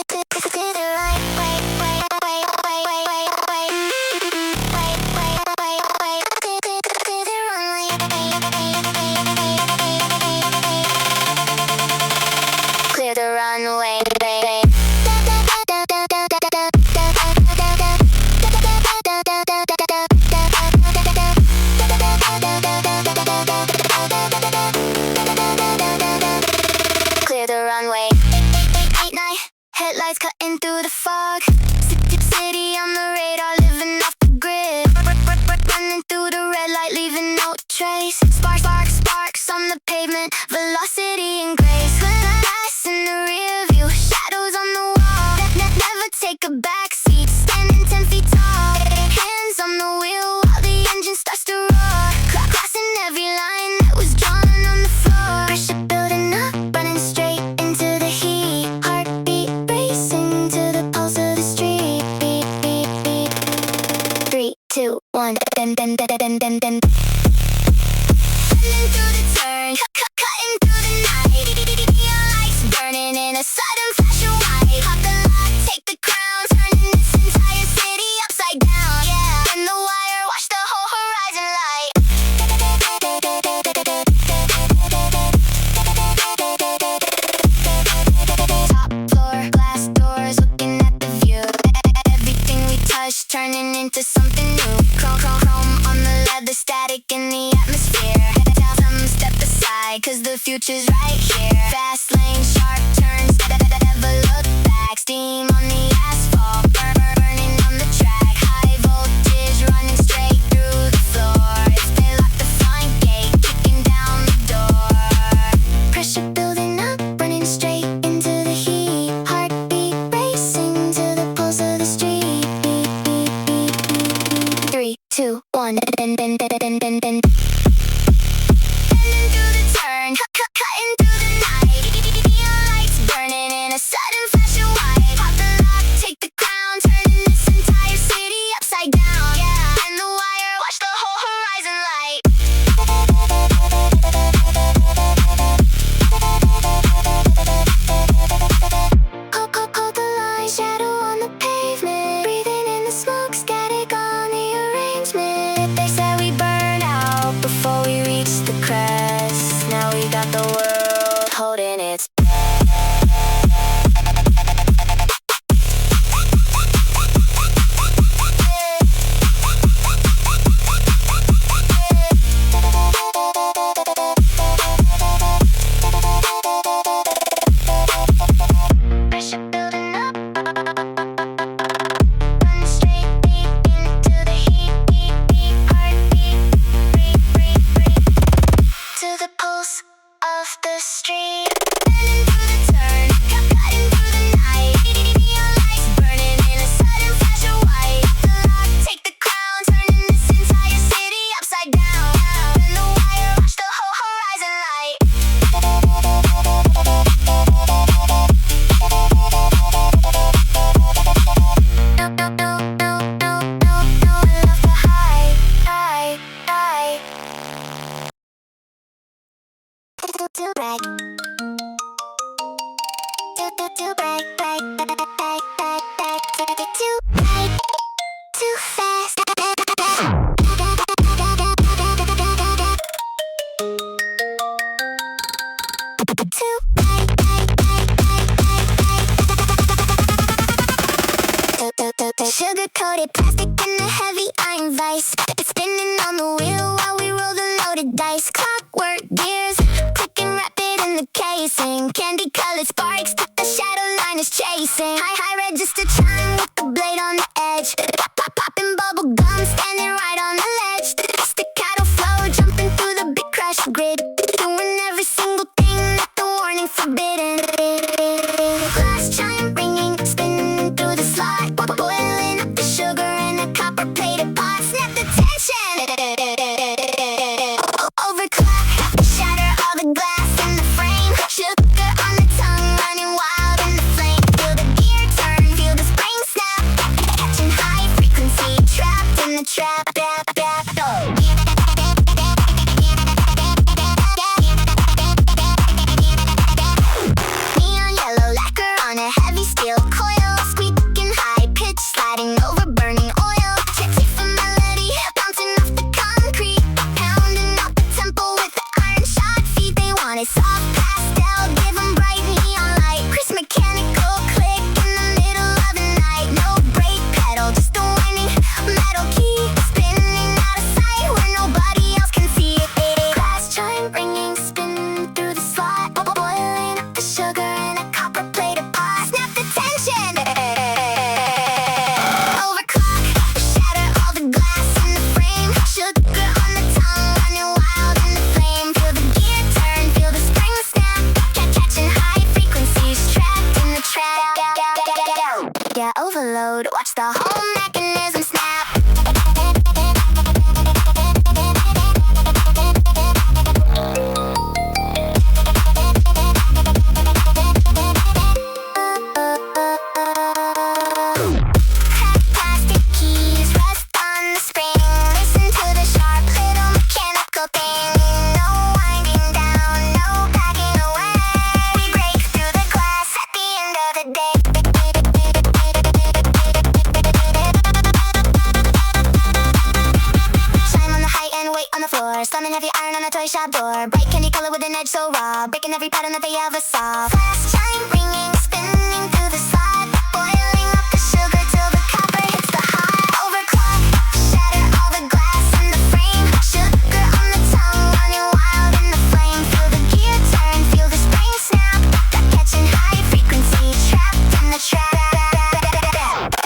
Clear the runway. Clear the runway. Night, headlights cutting through the fog. City on the radar, living off the grid. Running through the red light, leaving no trace. Sparks on the pavement, velocity and grace. Glass in the rear view, shadows on the wall. Never take a back seat, standing 10 feet tall. Hands on the wheel while the engine starts to roar. Crossing every line that was drawn on the floor. Pressure building up, running straight into the heat. Heartbeat racing to the pulse of the street. Beat, beat, beat. 3, 2, 1. Running through the turn, cutting through the night. Neon lights burning in a sudden flash of white. Pop the lock, take the crown, turning this entire city upside down. Yeah, and the wire, watch the whole horizon light. Top floor, glass doors, looking at the view. Everything we touch turning into something new. Chrome on the leather, static in the atmosphere. Some step aside, cause the future's right here. Fast lane, sharp turns, never look back. Steam on the asphalt, burning on the track. High voltage running straight through the floor. If they lock the front gate, kicking down the door. Pressure building up, running straight into the heat. Heartbeat racing to the pulse of the street. Beat, beat, beat, beat. 3, 2, 1. Running through the turn, cutting through the night. Neon lights burning in a sudden flash of white. Pop the lock, take the crown, turning this entire city upside down. Yeah, and the wire, watch the whole horizon light. Hold the line, shadow on the pavement. Breathing in the smoke, static on the arrangement. They said we burn out before we reach the crest. Now we got the world holding its pressure building up. Run straight deep into the heat. Beat, beat, heartbeat. Breathe, breathe, breathe. To the pulse of the street. Running through the turn, cutting through the night. Neon lights burning in a sudden flash of white. Pop the lock, take the crown, turning this entire city upside down. And the wire, watch the whole horizon light. No, I love the high. Too bright. Too bright. Too bright. Too fast. Too bright. Sugar-coated plastic and a heavy iron vise. It's spinning on the wheel while we roll the loaded dice. Clockwork gears, clicking rapid in the casing. Candy-colored sparks that the shadow line is chasing. High register chime with the blade on the edge. Popping bubble gum, standing right on the ledge. Staccato flow, jumping through the big crash grid. Doing every single thing that the warning forbidden. Glass chime ringing, spinning through the slot. Boiling up the sugar in a copper-plated pot. Snap the tension. Overclock, shatter all the glass in the frame. Sugar on the tongue, running wild in the flame. Feel the gear steel coil, squeaking high pitch, sliding over burning oil. Sexy for melody, bouncing off the concrete, pounding out the tempo with the iron shod feet. They want it soft pastel, give 'em bright neon light. Crisp mechanical click in the middle of the night. No brake pedal, just a whining metal key, spinning out of sight where nobody else can see it. Glass chime ringing, spinning through the slot, boiling up the sugar in a copper plated pot. Snap the tension. Overclock, shatter all the glass in the frame. Sugar on the tongue, running wild in the flame. Feel the gear turn, feel the spring snap. Catching high frequencies, trapped in the trap. Yeah, overload, watch the whole mechanism snap. Crack plastic keys, rust on the spring. Listen to the sharp little mechanical thing. No winding down, no backing away. We break through the glass at the end of the day. Shine on the high end, weight on the floor. Slamming heavy iron on a toy shop door. Bright candy color with an edge so raw, breaking every pattern that they ever saw. Flash chime ringing, spinning through the slot, boiling up the sugar till the copper hits the hot. Overclock, shatter all the glass in the frame. Sugar on the tongue, running wild in the flame. Feel the gear turn, feel the spring snap. Catching high frequencies, trapped in the trap.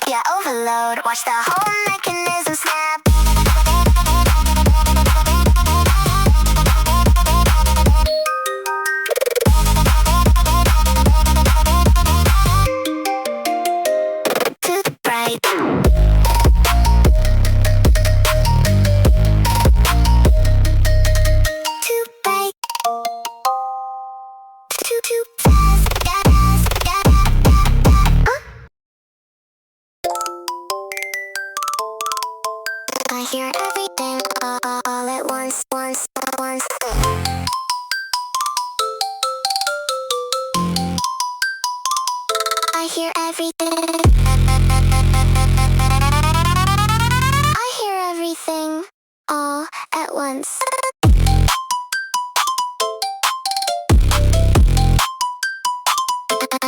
Yeah, overload, watch the whole mechanism snap. To the bright. Too bright. Too fast. I hear everything all at once. I hear everything. I hear everything all at once.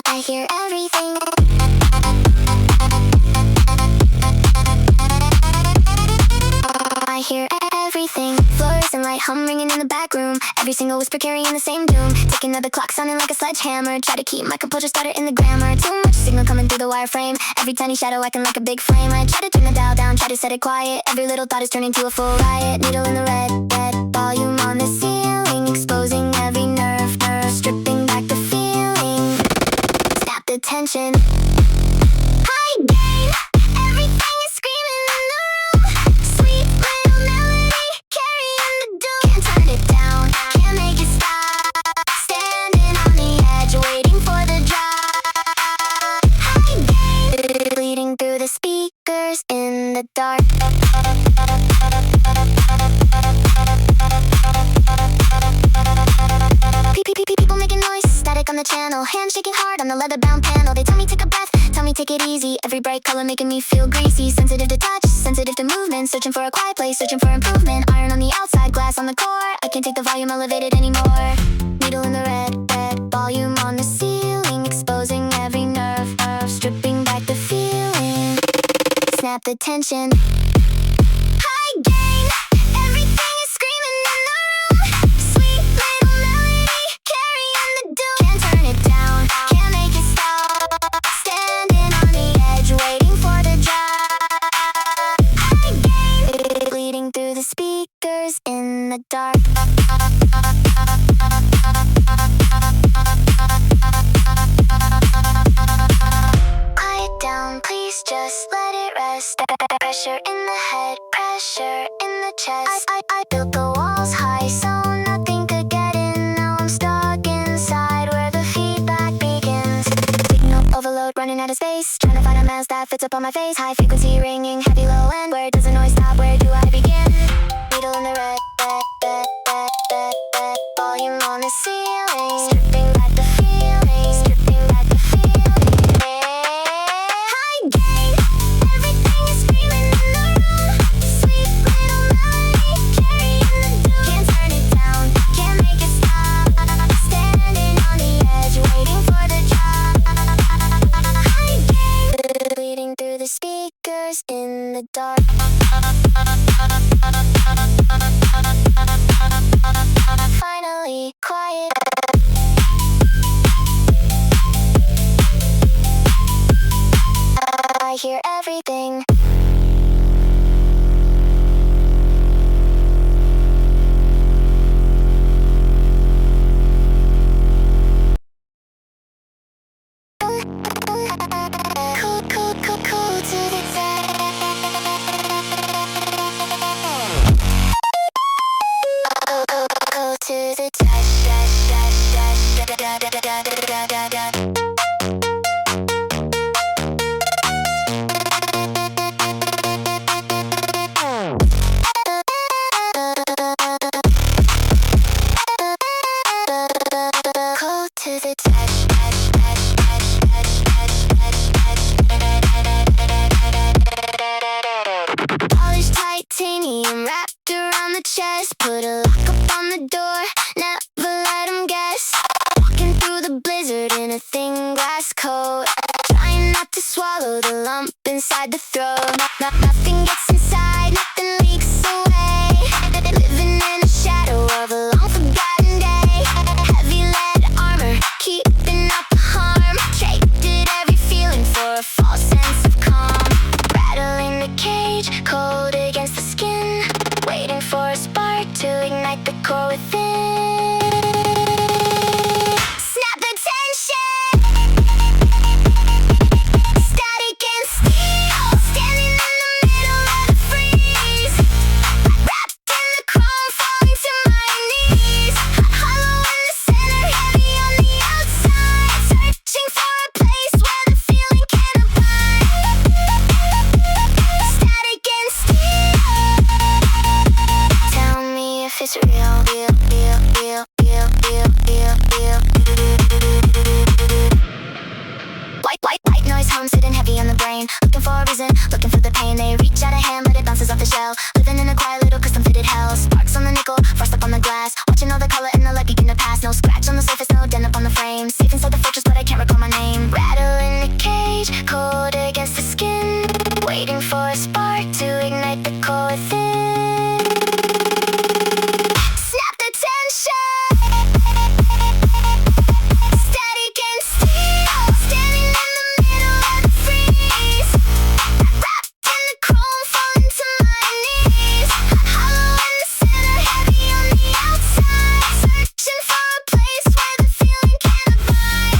I hear everything. I hear everything. Fluorescent light hum ringing in the back room. Every single whisper carrying the same doom. Ticking of the clock sounding like a sledgehammer. Try to keep my composure, stutter in the grammar. Too much signal coming through the wireframe. Every tiny shadow acting like a big flame. I try to turn the dial down, try to set it quiet. Every little thought is turning to a full riot. Needle in the red volume on the ceiling, exposing every nerve, stripping back the feeling. Snap the tension. High gain, everything is screaming in the room. Sweet little melody, carrying the doom. Can't turn it down, can't make it stop. Standing on the edge, waiting for the drop. High gain, bleeding through the speakers in the dark. People making noise, static on the channel. Hands shaking hard on the leather-bound panel. They tell me take a breath, tell me take it easy. Every bright color making me feel greasy. Sensitive to touch, sensitive to movement. Searching for a quiet place, searching for improvement. Iron on the outside, glass on the core. I can't take the volume elevated anymore. Needle in the red volume on the ceiling, exposing every nerve, stripping back the feeling. Snap the tension. High gain, everything is screaming in the room. Sweet little melody, carrying the doom. Can't turn it down, can't make it stop. Standing on the edge, waiting for the drop. High gain, bleeding through the speakers in the dark. Quiet down, please just let it rest. Pressure in the head, pressure in the chest. I built the walls high so nothing could get in. Now I'm stuck inside where the feedback begins. Signal overload, running out of space. Trying to find a mask that fits up on my face. High frequency ringing, heavy low end. Where does the noise stop? Where do I begin? Needle in the red volume on the ceiling. Stripping back the feeling, stripping back the feeling. the dark. Finally, quiet. I hear everything. Cool to the touch. Cool to the touch. Polished titanium wrapped around the chest. Put a lock up on the door, never let them guess. Walking through the blizzard in a thin glass coat, trying not to swallow the lump inside the throat. Nothing gets inside, nothing leaks away. Living in the shadow of a long forgotten day. Heavy lead armor, keeping out the harm. Traded every feeling for a false sense of calm. Rattling the cage, cold against the skin, waiting for a spark to ignite the core within. Snap the tension. Static and steel, standing in the middle of the freeze. Wrapped in the chrome, falling to my knees. Hollow in the center, heavy on the outside. Searching for a place where the feeling can abide. Static and steel. Tell me if it's real. White noise hum sitting heavy on the brain. Looking for a reason, looking for the pain. They reach out a hand, but it bounces off the shell. Living in a quiet little custom fitted hell. Sparks on the nickel, frost up on the glass. Watching all the color and the light begin to pass. No scratch on the surface, no dent up on the frame. Safe inside the fortress, but I can't recall my name. Rattle in the cage, cold against the skin, waiting for a spark to ignite the core within. Snap the tension. Static and steel, standing in the middle of the freeze. Wrapped in the chrome, falling to my knees. Hollow in the center, heavy on the outside. Searching for a place where the feeling can abide.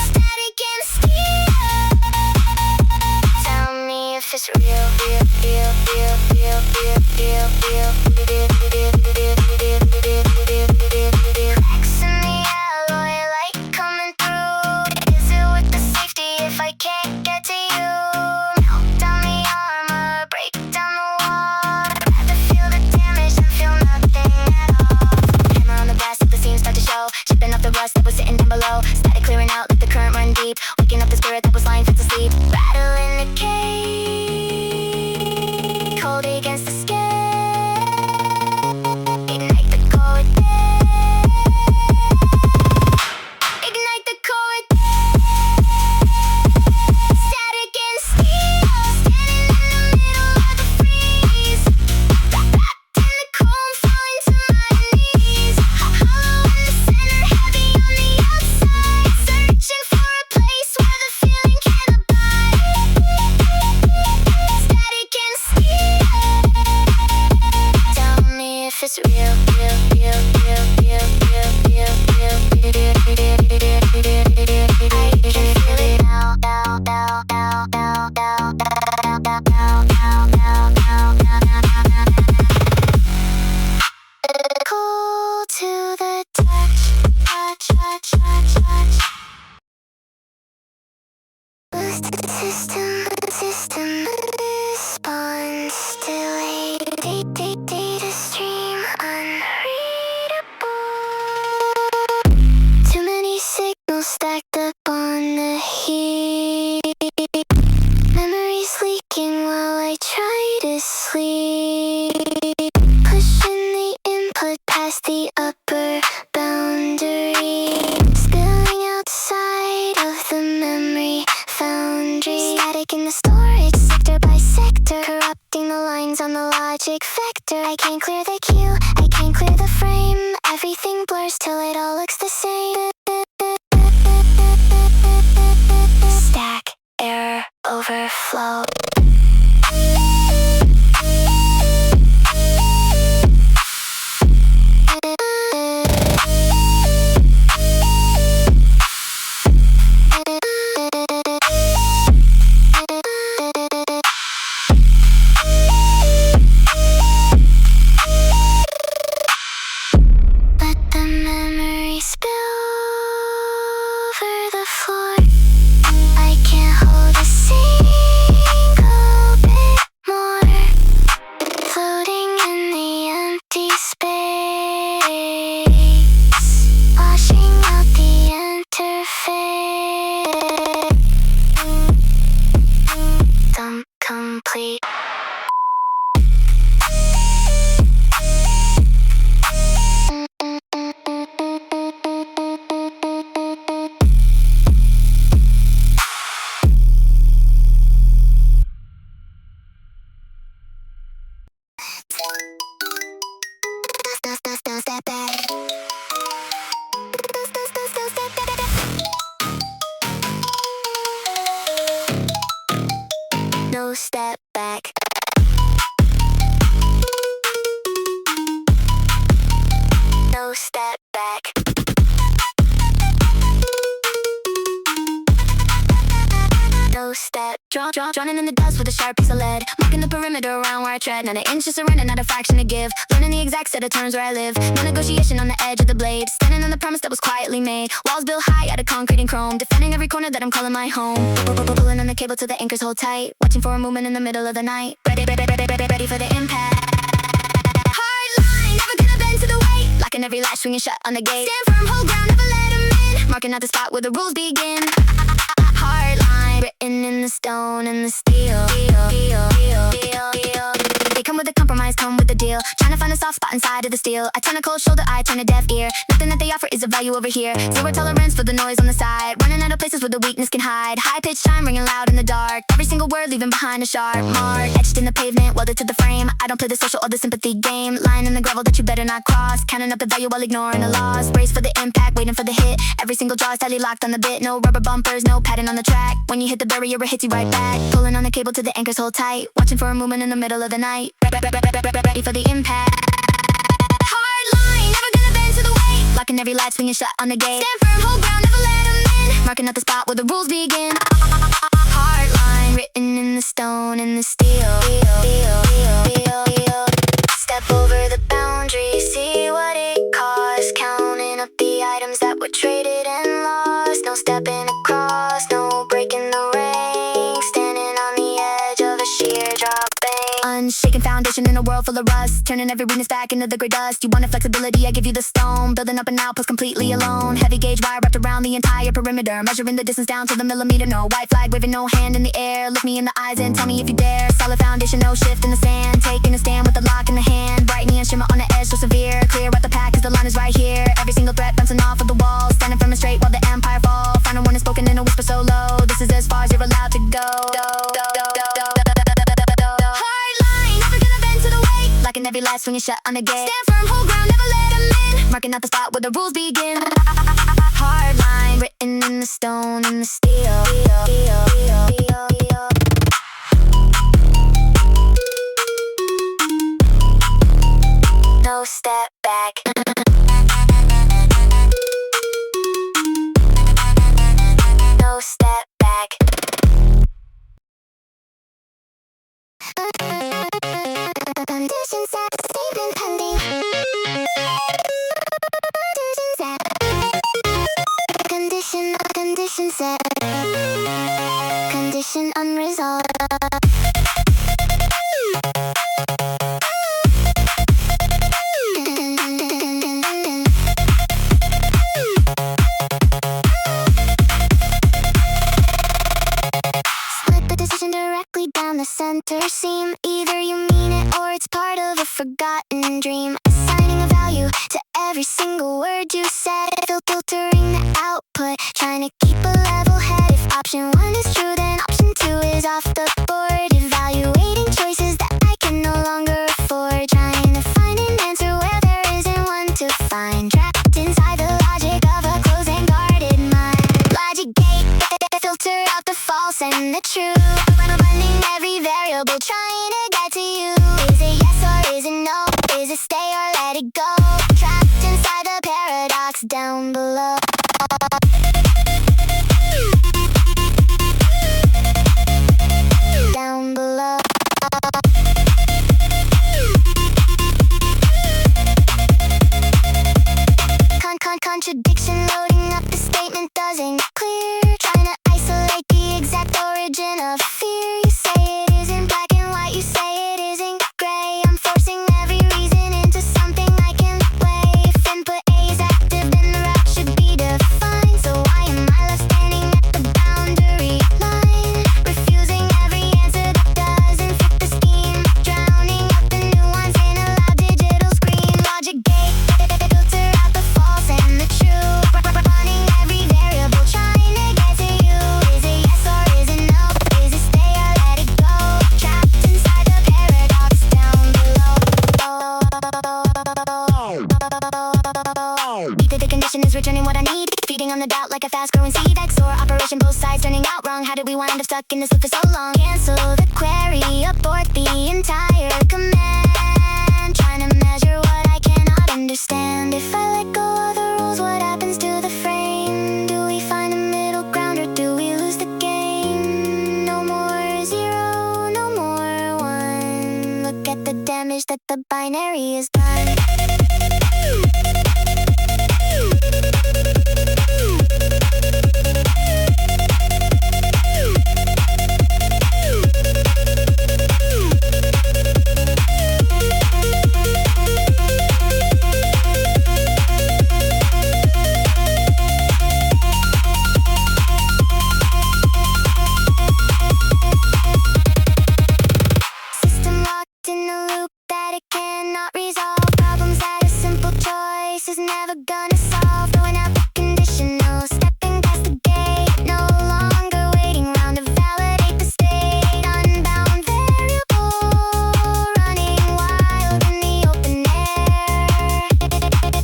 Static and steel. Tell me if it's real. Cracks in the alloy, light coming through. Is it worth the safety if I can't get to you? Melt down the armor, break down the wall. Rather feel the damage than feel nothing at all. Hammer on the glass, let the seams start to show. Chipping off the rust that was sitting down below. Static clearing out, let the current run deep. Waking up the spirit that was lying fast asleep. Rattle in the cage, cold against the skin. Ignite the core within. Ignite the core within. Static and steel, standing in the middle of the freeze. Wrapped in the chrome, falling to my knees. Hollow in the center, heavy on the outside. Searching for a place where the feeling can abide. Static and steel. Tell me if it's real. I can feel it now. Cool to the touch. System responds delayed. Data stream unreadable. Too many signals stacked up on the heat. Memories leaking while I try to sleep. Pushing the input past the upper boundary. Spilling outside of the memory foundry. Static lines on the logic vector. I can't clear the queue, I can't clear the frame. Everything blurs till it all looks the same. Stack, error, overflow. Complete. Step back. No step back. No step back. No step. Drowning in the dust with a sharp piece of lead. Marking the perimeter around where I tread. Not an inch to surrender, not a fraction to give. Learning the exact set of terms where I live. No negotiation on the edge of the blade. Standing on the promise that was quietly made. Walls built high out of concrete and chrome. Defending every corner that I'm calling my home. Pulling on the cable till the anchors hold tight. Watching for a movement in the middle of the night. Ready for the impact. Hardline, never gonna bend to the weight. Locking every latch, swinging shut on the gate. Stand firm, hold ground, never let 'em in. Marking out the spot where the rules begin. Hardline, written in the stone and the steel. They come with a compromise, come with a deal. Trying to find a soft spot inside of the steel. I turn a cold shoulder, I turn a deaf ear. Nothing that they offer is of value over here. Zero tolerance for the noise on the side. Running out of places where the weakness can hide. High-pitched chime ringing loud in the dark. Every single word leaving behind a sharp mark. Etched in the pavement, welded to the frame. I don't play the social or the sympathy game. Lying in the gravel that you better not cross. Counting up the value while ignoring the loss. Brace for the impact, waiting for the hit. Every single jaw is tightly locked on the bit. No rubber bumpers, no padding on the track. When you hit the barrier, it hits you right back. Pulling on the cable till the anchors hold tight. Watching for a movement in the middle of the night. Ready for the impact. Hardline, never gonna bend to the weight. Locking every light, swinging shut on the gate. Stand firm, hold ground, never let 'em in. Marking out the spot where the rules begin. Hardline, written in the stone and the steel. Step over the boundary, see what it costs. Counting up the items that were traded and lost. No stepping across, no breaking the ranks. Standing on the edge of a sheer drop bank. Unshaken foundation in a world full of rust. Turning every weakness back into the gray dust. You wanted flexibility, I give you the stone. Building up an outpost completely alone. Heavy gauge wire wrapped around the entire perimeter. Measuring the distance down to the millimeter. No white flag waving, no hand in the air. Look me in the eyes and tell me if you dare. Solid foundation, no shift in the sand. Taking a stand with the lock in the hand. Bright neon shimmer on the edge, so severe. Clear out the pack cause the line is right here. Every single threat bouncing off of the wall. Standing firm and straight while the empire falls. Final one is spoken in a whisper so low. This is as far as you're allowed to go. Hardline, never gonna bend to the weight. Locking every light, swinging shut on the gate. Stand firm, hold ground, never let 'em in. Marking out the spot where the rules begin. Hardline, written in the stone and the steel. No step back. No step back. Condition set, statement pending. Condition set. Condition unresolved. Down the center seam. Either you mean it or it's part of a forgotten dream. Assigning a value to every single word you said. Filtering the output, trying to keep a level head. If option 1 is true, then option 2 is off the board. Evaluating choices that I can no false and the true. Running every variable, trying to get to you. Is it yes or is it no? Is it stay or let it go? Trapped inside the paradox down below. Down below. Contradiction loading up, the statement doesn't clear. Trying to isolate the exact origin of fear. You say it isn't black and white, you say it isn't gray. I'm forcing every reason into something I can weigh. If input A is active, then the route should be defined. So why am I left standing at the boundary line? Refusing every answer that doesn't fit the scheme. Drowning out the nuance in a loud digital screen. Logic gate, filter out the false and the true. Running every variable, trying to get to you. Is it yes or is it no? Is it stay or let it go? Trapped inside the paradox down below. The condition is returning what I need, feeding on the doubt like a fast-growing seed. XOR operation, both sides turning out wrong. How did we wind up stuck in this loop for so long? Cancel the query, abort the entire command. Trying to measure what I cannot understand. If I let go of the rules, what happens to the frame? Do we find a middle ground or do we lose the game? No more zero, no more one. Look at the damage that the binary has done. System locked in a loop that it cannot resolve. Problems that a simple choice is never gonna solve. Throwing out the conditional, stepping past the gate. No longer waiting round to validate the state. Unbound variable, running wild in the open air.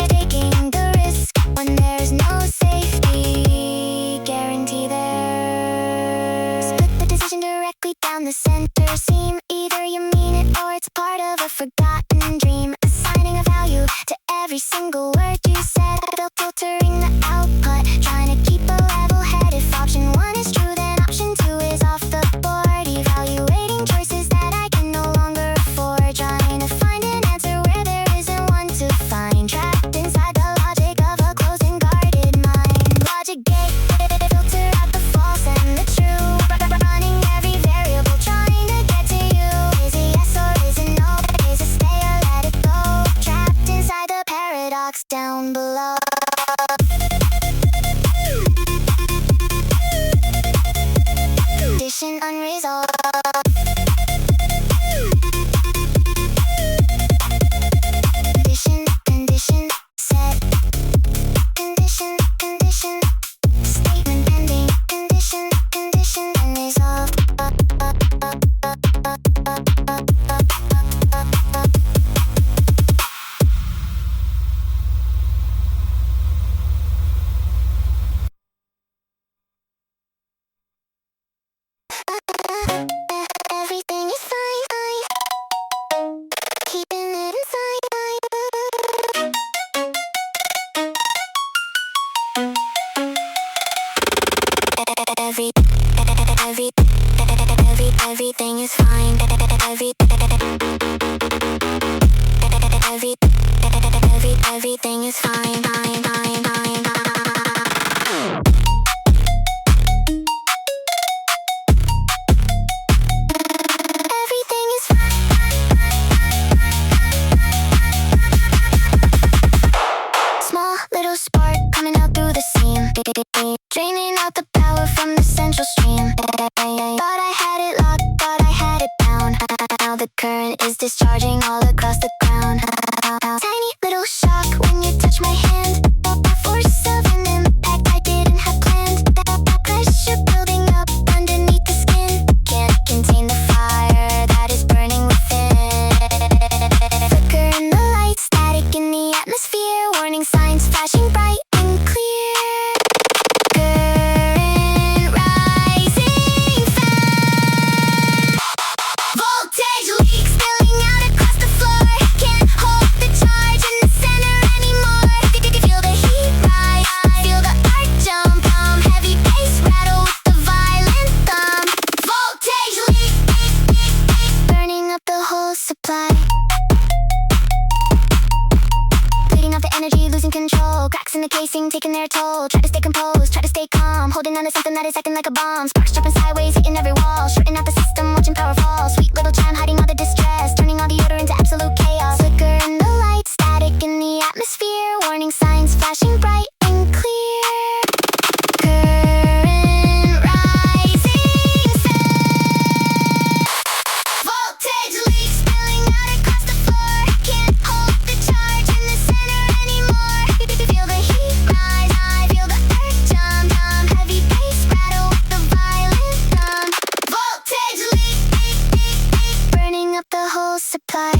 Taking the risk when there's no safety guarantee there. Split the decision directly down the center seam. Either you mean it or it's part of a forgotten dream. Assigning a value to every single word you said. Filtering the output, trying to keep a level head. If option 1 is true, then option 2 is off the board. Evaluating choices that I can no longer afford. Trying to find an answer where there isn't one to find. Trapped inside the logic of a closed and guarded mind. Logic gate, filter out the false and the true. Running every variable, trying to get to you. Is it yes or is it no? Is it stay or let it go? Trapped inside the paradox down below. Condition unresolved. Condition set. Condition statement pending. Condition unresolved. Everything is fine. Keeping it inside. Everything is fine. Everything is fine. Small little spark coming out through the seam, draining out the power from the central stream. Thought I had it locked, thought I had it down. Now the current is discharging all across the ground. Tiny little shock when you touch my hand. Force of an impact I didn't have planned. That pressure building up underneath the skin. Can't contain the fire that is burning within. Flicker in the light, static in the atmosphere. Warning signs flashing bright and clear. Current rising. something that is acting like a bomb. Sparks jumping sideways, hitting every wall. Shorting out the system, watching power fall. Sweet little chime hiding all the distress, turning all the order into absolute chaos. Flicker in the light, static in the atmosphere. Warning signs flashing bright and clear. Current rising fast. Voltage leaks spilling out across the floor. Can't hold the charge in the center anymore. Feel the heat rise, I feel the earth jump. Heavy bass rattle with the violent thump. Voltage leak, burning up the whole supply.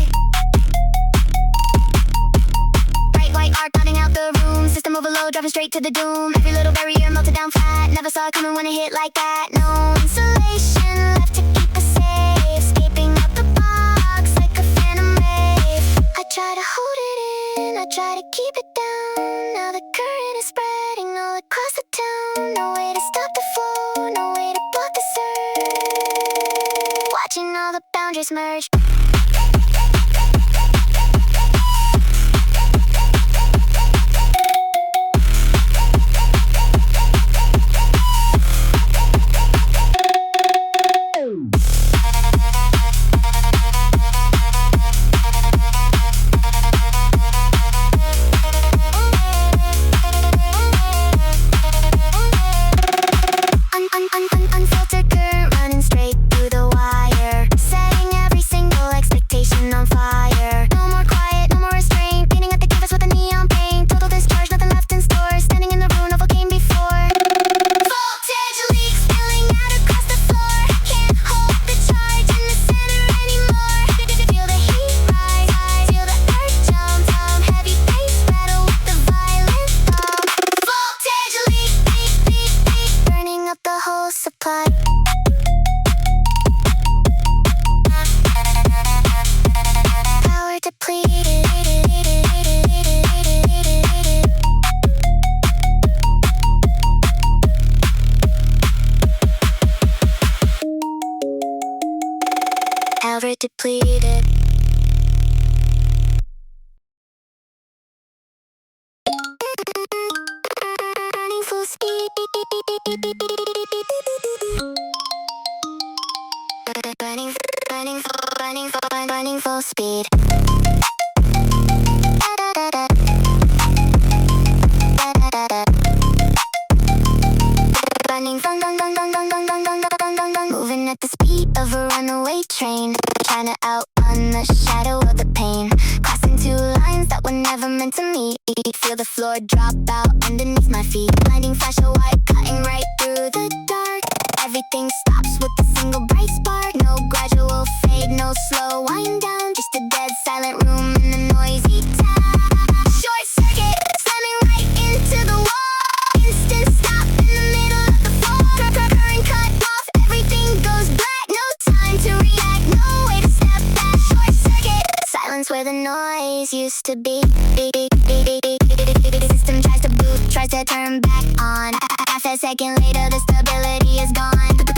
Bright white arc cutting out the room. System overload, driving straight to the doom. Every little barrier melted down flat. Never saw it coming when it hit like that. No insulation left to keep us safe. Escaping out the box like a phantom wave. I try to hold it in, I try to keep it down. Now the current is spreading all across the town. No way to stop the flow, no way to block the surge. Watching all the boundaries merge. Unfiltered current running straight through the wire, setting every single expectation on fire. No more quiet, no more restraint, painting at the canvas with a neon paint. Total discharge, nothing left in store, standing in the room no came before. Voltage leaks spilling out across the floor. Can't hold the charge in the center anymore. Feel the heat rise, feel the earth jump. Heavy bass rattle with the violent thump. Voltage leak, burning up the whole supply. Power depleted. Power depleted. Running full speed. Running full speed. Moving at the speed of a runaway train, trying to outrun the shadow of the pain. Crossing two lines that were never meant to meet. Feel the floor drop out underneath my feet. Blinding flash of white, cutting right through the dark. Everything stops with a single bright spark. No gradual fade, no slow wind down. Just a dead silent room in a noisy town. Short circuit, slamming right into the wall. Instant stop in the middle of the floor. Current cut off, everything goes black. No time to react, no way to step back. Short circuit, silence where the noise used to be. System tries to boot, tries to turn back on. Half a second later, the stability is gone.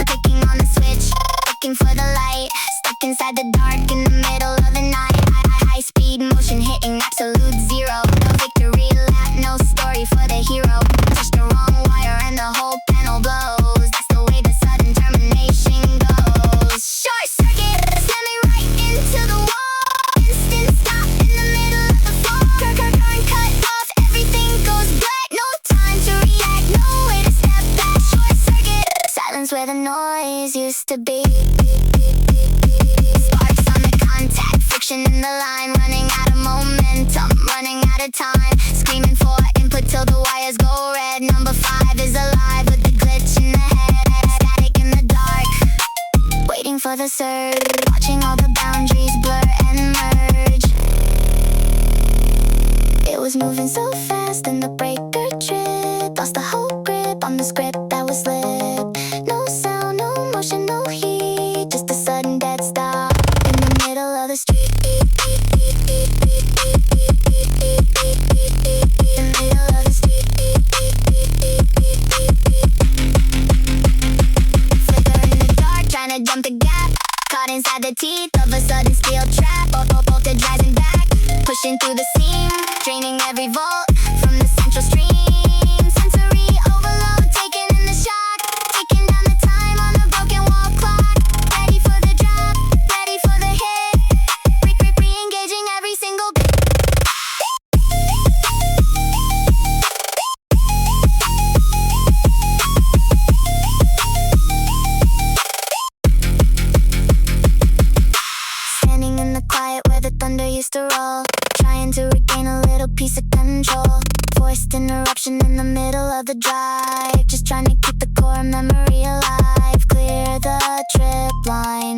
Clicking on the switch, looking for the light. Stuck inside the dark in the middle of the night. High speed motion hitting absolute zero. No victory lap, no story for the hero. Touch the wrong wire and the whole panel blows. That's the way the sudden termination goes. Short circuit, slamming right into the wall. Instant stop in the middle of the floor. Current cut off, everything goes black. No time to react, no way to step back. Short circuit, silence where the noise used to be. Sparks on the contact, friction in the line. Running out of momentum, running out of time. Screaming for input till the wires go red. Number 5 is alive with the glitch in the head. Static in the dark, waiting for the surge. Watching all the boundaries blur and merge. It was moving so fast and the breaker tripped. Lost the whole grip on the script that was slipped. No sound, no motion, no heat. Just a sudden dead stop in the middle of the street. In the middle of the street. Flicker in the dark, trying to jump the gap. Caught inside the teeth of a sudden steel trap. Voltage rising back, pushing through the seam, draining every volt from the central stream. Sensory overload, taking in the shock. friction in the middle of the drive. Just trying to keep the core memory alive. Clear the trip line,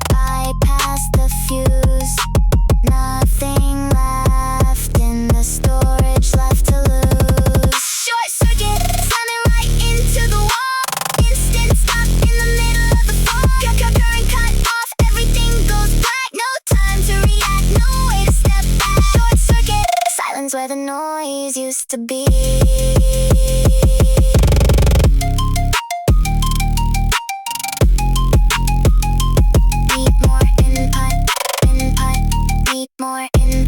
bypass the fuse. Nothing left in the storage left to lose. Short circuit, slamming right into the wall. Instant stop in the middle of the fall. Current cut off, everything goes black. No time to react, no way to step back. Short circuit, silence where the noise used to be. Need more input, need more input.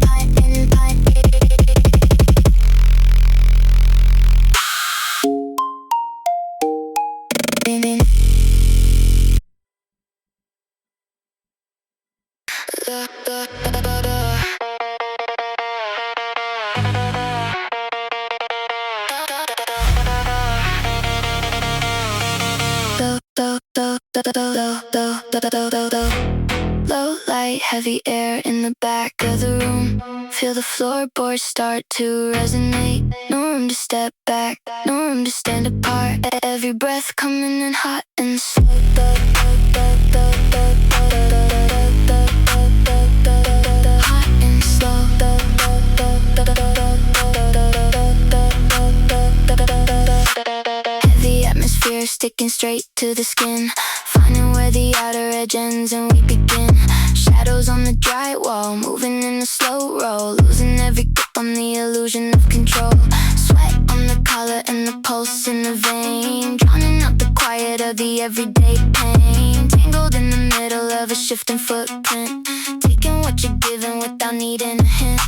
Low light, heavy air in the back of the room. Feel the floorboards start to resonate. No room to step back, no room to stand apart. Every breath coming in hot and slow. Hot and slow. Heavy atmosphere sticking straight to the skin. Finding where the outer edge ends and we begin. Shadows on the drywall, moving in a slow roll. Losing every grip on the illusion of control. Sweat on the collar and the pulse in the vein. Drowning out the quiet of the everyday pain. Tangled in the middle of a shifting footprint. Taking what you're given without needing a hint.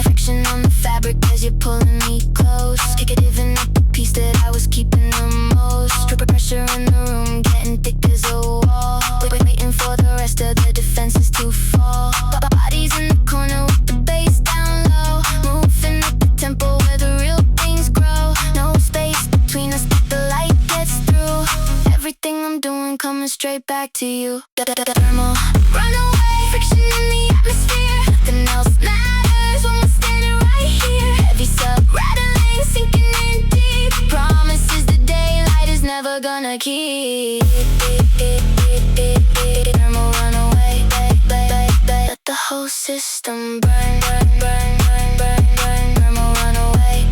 Friction on the fabric as you're pulling me close. Giving up the piece that I was keeping the most. Pressure in the room, getting thick as a wall. Waiting for the rest of the defenses to fall. Bodies in the corner with the bass down low. Moving at the tempo where the real things grow. No space between us that the light gets through. Everything I'm doing coming straight back to you. Thermal, runaway, friction in the atmosphere. Nothing else matters when we're standing right here. Heavy sub, rattling, sinking in deep. Promises the daylight is never gonna keep. Thermal, runaway, let the whole system burn. Thermal, runaway,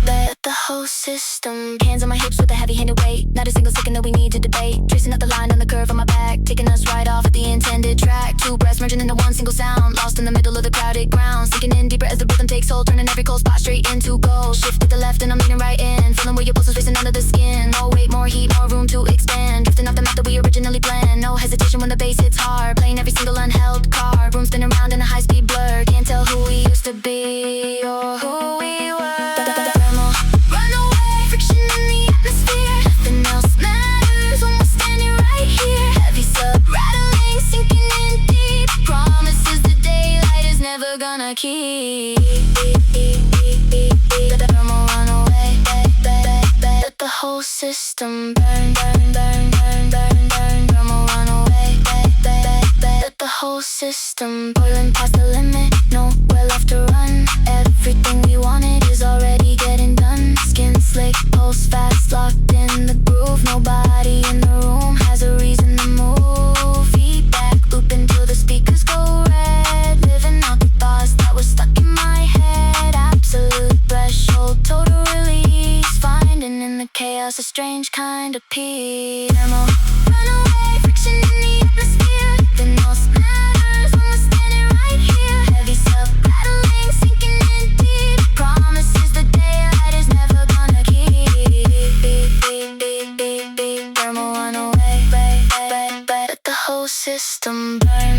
let the whole system. Hands on my hips with a heavy-handed weight. Not a single second that we need to debate. Tracing out the line on the curve on my back, taking us right off at the intended track. Two breaths merging into one single sound. Lost in the middle of the crowded ground. Sinking in deeper as the rhythm takes hold. Turning every cold spot straight into gold. Shift to the left and I'm leaning right in. Feeling where your pulse is racing under the skin. More weight, more heat, more room to expand. Drifting off the map that we originally planned. No hesitation when the bass hits hard. Playing every single unheld card. Room spinning around in a high-speed blur. Can't tell who we used to be or who we were. Thermal, runaway, friction in the atmosphere. Nothing else matters when we're standing right here. Heavy sub, rattling, sinking in deep. Promises the daylight is never gonna keep. Thermal, runaway, let the whole system burn. Thermal, runaway, let the whole system. Boiling past the limit, nowhere left to run. Everything we wanted is already getting done. Skin slick, pulse fast, locked in the groove. Nobody in the room has a reason to move. Feedback looping till the speakers go red. Living out the thoughts that were stuck in my head. Absolute threshold, total release. Finding in the chaos a strange kind of peace. Thermal, runaway, friction in the atmosphere. Nothing else matters when we're standing right here. Heavy sub, rattling, sinking in deep. Promises the daylight is never gonna keep. Thermal, runaway, let the whole system burn.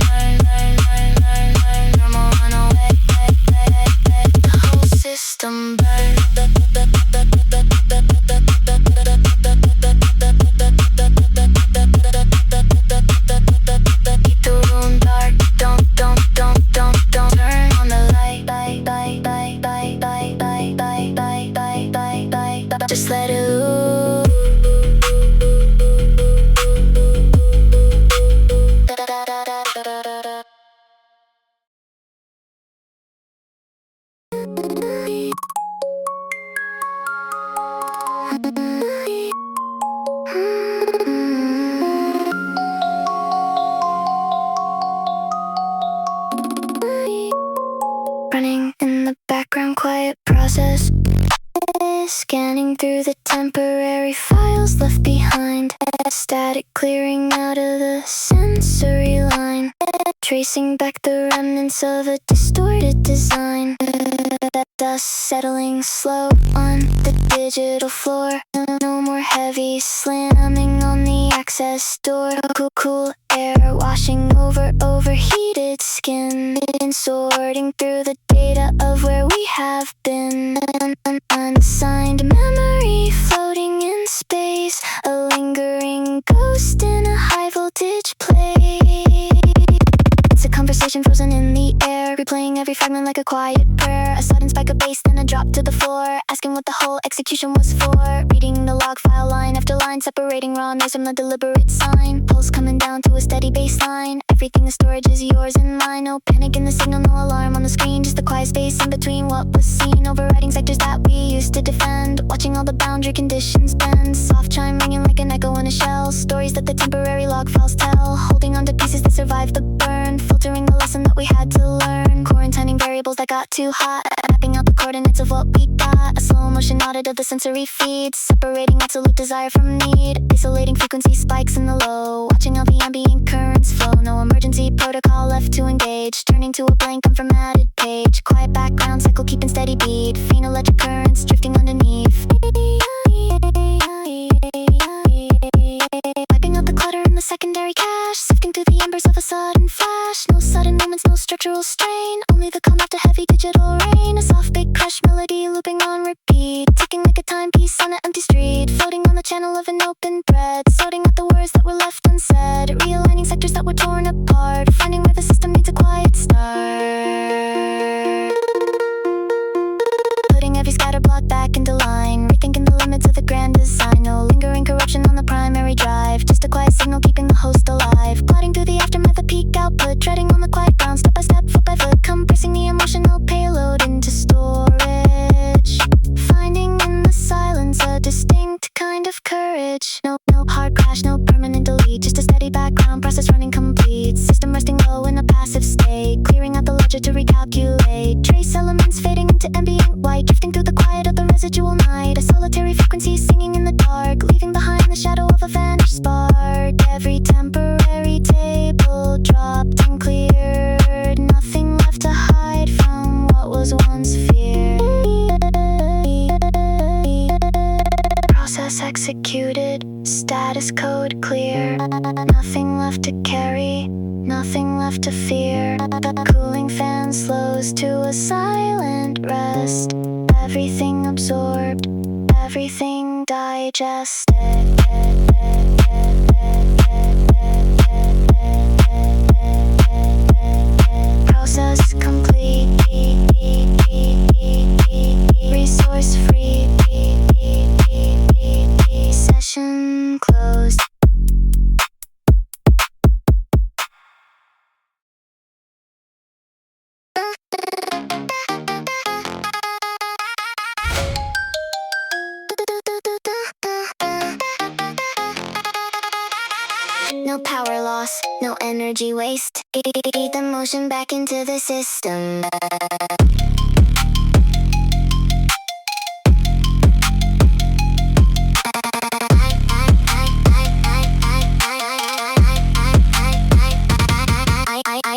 Thermal, runaway, let the whole system burn. Keep the room dark, don't turn on the light. Just let it loose. through the temporary files left behind. Static clearing out of the sensory line, tracing back the remnants of a distorted design. Dust settling slow on the digital floor. No more heavy slamming on the access door. Cool air washing over overheated skin, and sorting through the data of where we have been. Unsigned memory floating in space, a lingering ghost in a high voltage play. It's a conversation frozen in the air, replaying every fragment like a quiet prayer. A sudden spike of bass, then a drop to the floor, asking what the whole execution was for. Reading the log file line after line, separating raw noise from the deliberate sign. Pulse coming down to a steady baseline. Everything in storage is yours and mine. No panic in the signal, no alarm on the screen, just the quiet space in between what was seen. Overriding sectors that we used to defend, watching all the boundary conditions bend. Soft chime ringing like an echo in a shell. Stories that the temporary log files tell, holding on to pieces that survived the burn, filtering the lesson that we had to learn. Quarantining variables that got too hot, mapping out the coordinates of what we got. A slow motion audit of the sensory feeds, separating absolute desire from need. Isolating frequency spikes in the low, watching how the ambient currents flow. No emergency protocol left to engage, turning to a blank unformatted page. Quiet background cycle keeping steady beat, faint electric currents drifting underneath. Wiping out the clutter in the secondary cache, sifting through the embers of a sudden flash. No sudden moments, no structural strain, only the calm after heavy digital rain. A soft big crush melody looping on repeat, ticking like a timepiece on an empty street. Floating on the channel of an open thread, sorting out the words that were left unsaid. Realigning sectors that were torn apart, finding where the system needs a quiet start. Putting every scatter block back into line, rethinking the limits of the grand design. No lingering corruption on the primary drive, just a quiet signal keeping the host alive. Gliding through the aftermath of peak output, treading on the quiet ground, step by step, foot by foot, compressing the emotional payload into storage. Finding in the silence a distinct kind of courage. No hard crash, no permanent delete, just a steady background process running complete. System resting low in a passive state, clearing out the ledger to recalculate. Trace elements fading into ambient white, drifting through the quiet of the residual night. A solitary frequency singing in the dark, leaving behind the shadow of a vanished spark. Every temporary table dropped and cleared, nothing left to hide from what was once feared. Process executed, status code clear. Nothing left to carry, nothing left to fear. Cooling fan slows to a silent rest. Everything absorbed, everything digested. Process complete, resource free, session closed. No power loss, no energy waste. Feed the motion back into the system.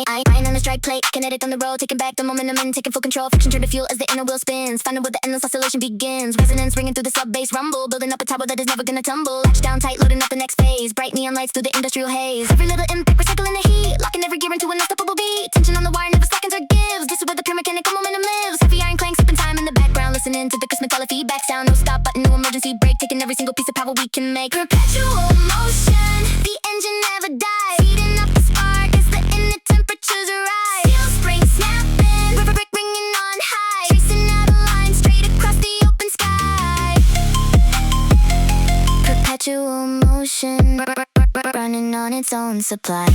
Iron on the strike plate, kinetic on the road, taking back the momentum and taking full control. Friction turn to fuel as the inner wheel spins, finding where the endless oscillation begins. Resonance ringing through the sub-bass rumble, building up a tower that is never gonna tumble. Latch down tight, loading up the next phase. Bright neon lights through the industrial haze. Every little impact, recycling the heat, locking every gear into an unstoppable beat. Tension on the wire never slackens or gives. This is where the pure mechanical momentum lives. Heavy iron clanks, sipping time in the background, listening to the crisp metallic feedback sound. No stop button, no emergency brake, taking every single piece of power we can make. Perpetual motion, the engine never dies. Feeding up the spark as the inner temperatures rise. Steel spring snapping, brick ringing on high, tracing out a line straight across the open sky. Perpetual motion, running on its own supply.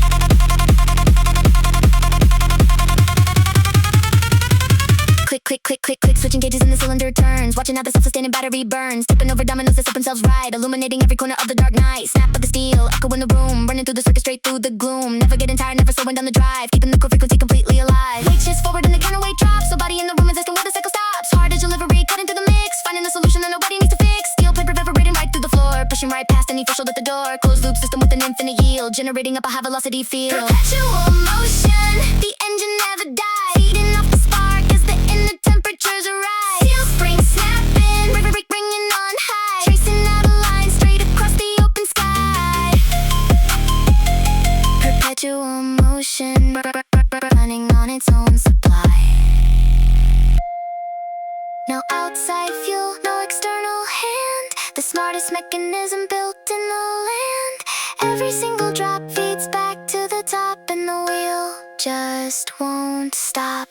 Click, switching gauges in the cylinder turns, watching how the self-sustaining battery burns. Tipping over dominoes that slip themselves right, illuminating every corner of the dark night. Snap of the steel, echo in the room, running through the circuit straight through the gloom. Never getting tired, never slowing down the drive, keeping the core frequency completely alive. Weight shifts forward and the counterweight drops, so body in the room is asking where the cycle stops. Hard as delivery, cut into the mix, finding the solution that nobody needs to fix. Steel pushing right past any threshold at the door. Closed loop system with an infinite yield, generating up a high velocity field. Perpetual motion, the engine never dies, feeding off the spark as the inner temperatures rise. Steel springs snapping, bringing on high, tracing out a line straight across the open sky. Perpetual motion, running on its own supply. No outside fuel, no external hand, the smartest mechanism built in the land. Every single drop feeds back to the top, and the wheel just won't stop.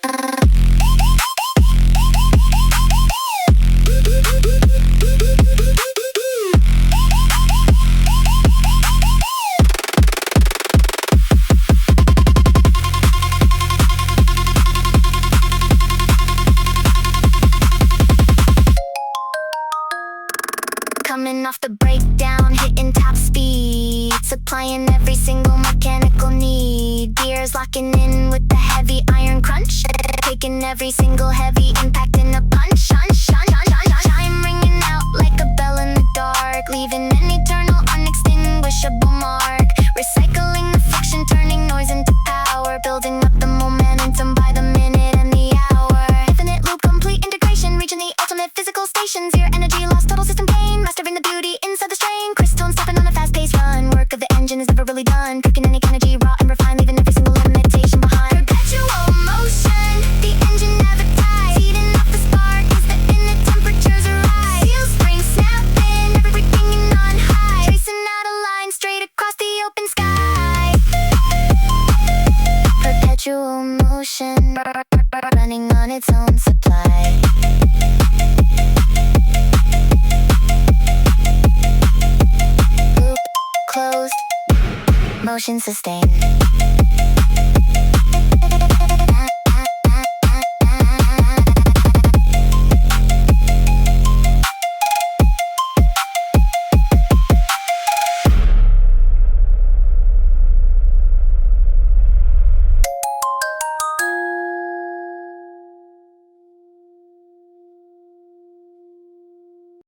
Coming off the breakdown, hitting top speed, supplying every single mechanical need. Gears locking in with the heavy iron crunch, taking every single heavy impact in a punch. Chime ringing out like a bell in the dark, leaving an eternal unextinguishable mark. Recycling the friction, turning noise into power, building up the momentum by the minute and the hour. Infinite loop, complete integration, reaching the ultimate physical station. Zero energy loss, total system gain, mastering the beauty inside the strain. Crystal stepping on a fast-paced run, work of the engine is never really done. Cooking any energy raw and refined, leaving every single limitation behind. Perpetual motion, the engine never dies, feeding off the spark as the inner temperatures rise. Steel springs snapping, every ringing on high, tracing out a line straight across the open sky. Perpetual motion, running on its own supply. Loop closed, motion sustained.